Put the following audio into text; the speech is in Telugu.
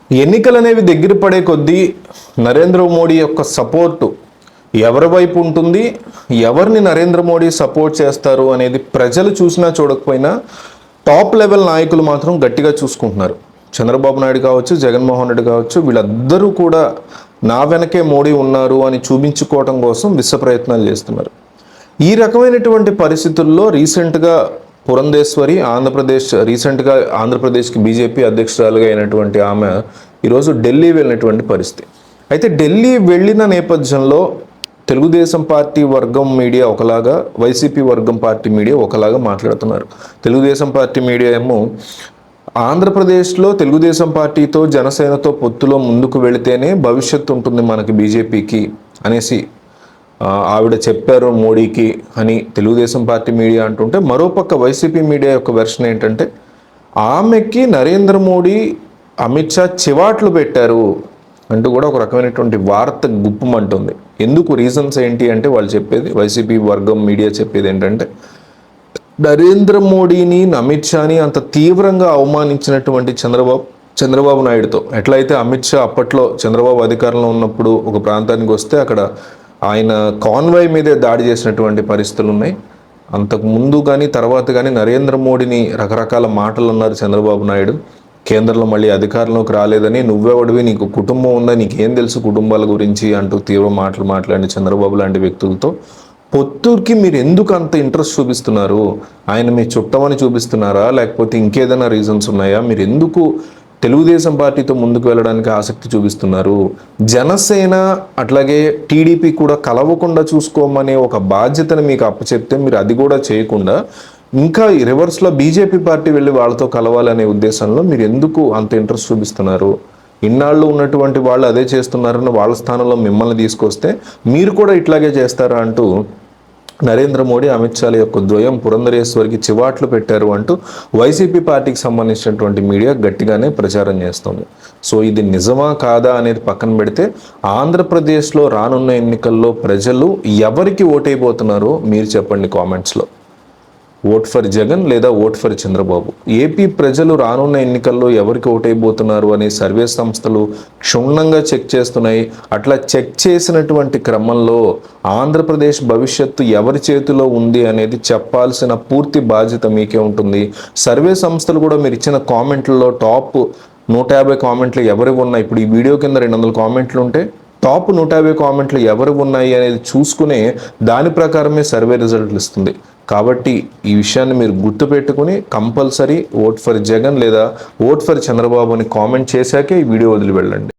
ఎన్నికలు అనేవి దగ్గర పడే కొద్దీ నరేంద్ర మోడీ యొక్క సపోర్టు ఎవరి వైపు ఉంటుంది, ఎవరిని నరేంద్ర మోడీ సపోర్ట్ చేస్తారు అనేది ప్రజలు చూసినా చూడకపోయినా టాప్ లెవెల్ నాయకులు మాత్రం గట్టిగా చూసుకుంటున్నారు. చంద్రబాబు నాయుడు కావచ్చు, జగన్మోహన్ రెడ్డి కావచ్చు, వీళ్ళందరూ కూడా నా వెనకే మోడీ ఉన్నారు అని చూపించుకోవడం కోసం విశ్వ ప్రయత్నాలు చేస్తున్నారు. ఈ రకమైనటువంటి పరిస్థితుల్లో రీసెంట్గా పురంధేశ్వరి రీసెంట్గా ఆంధ్రప్రదేశ్కి బీజేపీ అధ్యక్షురాలుగా అయినటువంటి ఆమె ఈరోజు ఢిల్లీ వెళ్ళినటువంటి పరిస్థితి. అయితే ఢిల్లీ వెళ్ళిన నేపథ్యంలో తెలుగుదేశం పార్టీ వర్గం మీడియా ఒకలాగా, వైసీపీ వర్గం పార్టీ మీడియా ఒకలాగా మాట్లాడుతున్నారు. తెలుగుదేశం పార్టీ మీడియా ఏమో ఆంధ్రప్రదేశ్లో తెలుగుదేశం పార్టీతో జనసేనతో పొత్తులో ముందుకు వెళితేనే భవిష్యత్తు ఉంటుంది మనకి బీజేపీకి అనేసి ఆవిడ చెప్పారు మోడీకి అని తెలుగుదేశం పార్టీ మీడియా అంటుంటే, మరోపక్క వైసీపీ మీడియా యొక్క వెర్షన్ ఏంటంటే ఆమెకి నరేంద్ర మోడీ, అమిత్ షా చివాట్లు పెట్టారు అంటూ కూడా ఒక రకమైనటువంటి వార్త గుప్పమంటుంది. ఎందుకు, రీజన్స్ ఏంటి అంటే వాళ్ళు చెప్పేది, వైసీపీ వర్గం మీడియా చెప్పేది ఏంటంటే నరేంద్ర మోడీని, అమిత్ షాని అంత తీవ్రంగా అవమానించినటువంటి చంద్రబాబు నాయుడుతో ఎట్లయితే అమిత్ షా అప్పట్లో చంద్రబాబు అధికారంలో ఉన్నప్పుడు ఒక ప్రాంతానికి వస్తే అక్కడ ఆయన కాన్వాయ్ మీదే దాడి చేసినటువంటి పరిస్థితులు ఉన్నాయి. అంతకు ముందు కానీ తర్వాత కానీ నరేంద్ర మోడీని రకరకాల మాటలు అన్నారు చంద్రబాబు నాయుడు. కేంద్రంలో మళ్ళీ అధికారంలోకి రాలేదని, నువ్వెవడివి, నీకు కుటుంబం ఉందా, నీకేం తెలుసు కుటుంబాల గురించి అంటూ తీవ్ర మాటలు మాట్లాడిన చంద్రబాబు లాంటి వ్యక్తులతో పొత్తుకి మీరు ఎందుకు అంత ఇంట్రెస్ట్ చూపిస్తున్నారు? ఆయన మీ చుట్టమని చూపిస్తున్నారా, లేకపోతే ఇంకేదైనా రీజన్స్ ఉన్నాయా? మీరు ఎందుకు తెలుగుదేశం పార్టీతో ముందుకు వెళ్ళడానికి ఆసక్తి చూపిస్తున్నారు? జనసేన అట్లాగే టీడీపీ కూడా కలవకుండా చూసుకోమనే ఒక బాధ్యతను మీకు అప్పచెప్తే మీరు అది కూడా చేయకుండా ఇంకా రివర్స్లో బీజేపీ పార్టీ వెళ్ళి వాళ్ళతో కలవాలనే ఉద్దేశంలో మీరు ఎందుకు అంత ఇంట్రెస్ట్ చూపిస్తున్నారు? ఇన్నాళ్ళు ఉన్నటువంటి వాళ్ళు అదే చేస్తున్నారని వాళ్ళ స్థానంలో మిమ్మల్ని తీసుకొస్తే మీరు కూడా ఇట్లాగే చేస్తారా అంటూ నరేంద్ర మోడీ, అమిత్ షాల యొక్క ద్వయం పురంధరేశ్వరికి చివాట్లు పెట్టారు అంటూ వైసీపీ పార్టీకి సంబంధించినటువంటి మీడియా గట్టిగానే ప్రచారం చేస్తుంది. సో ఇది నిజమా కాదా అనేది పక్కన పెడితే ఆంధ్రప్రదేశ్లో రానున్న ఎన్నికల్లో ప్రజలు ఎవరికి ఓటైపోతున్నారో మీరు చెప్పండి కామెంట్స్లో. ఓట్ ఫర్ జగన్ లేదా ఓట్ ఫర్ చంద్రబాబు? ఏపీ ప్రజలు రానున్న ఎన్నికల్లో ఎవరికి ఓటైపోతున్నారు అనే సర్వే సంస్థలు క్షుణ్ణంగా చెక్ చేస్తున్నాయి. అట్లా చెక్ చేసినటువంటి క్రమంలో ఆంధ్రప్రదేశ్ భవిష్యత్తు ఎవరి చేతిలో ఉంది అనేది చెప్పాల్సిన పూర్తి బాధ్యత మీకే ఉంటుంది. సర్వే సంస్థలు కూడా మీరు ఇచ్చిన కామెంట్లలో టాప్ 150 కామెంట్లు ఎవరికి ఉన్నాయి, ఇప్పుడు ఈ వీడియో కింద 200 కామెంట్లు ఉంటే టాప్ 150 కామెంట్లు ఎవరు ఉన్నాయి అనేది చూసుకునే దాని ప్రకారమే సర్వే రిజల్ట్లు ఇస్తుంది. కాబట్టి ఈ విషయాన్ని మీరు గుర్తుపెట్టుకుని కంపల్సరీ ఓట్ ఫర్ జగన్ లేదా ఓట్ ఫర్ చంద్రబాబు అని కామెంట్ చేశాకే ఈ వీడియో వదిలి వెళ్ళండి.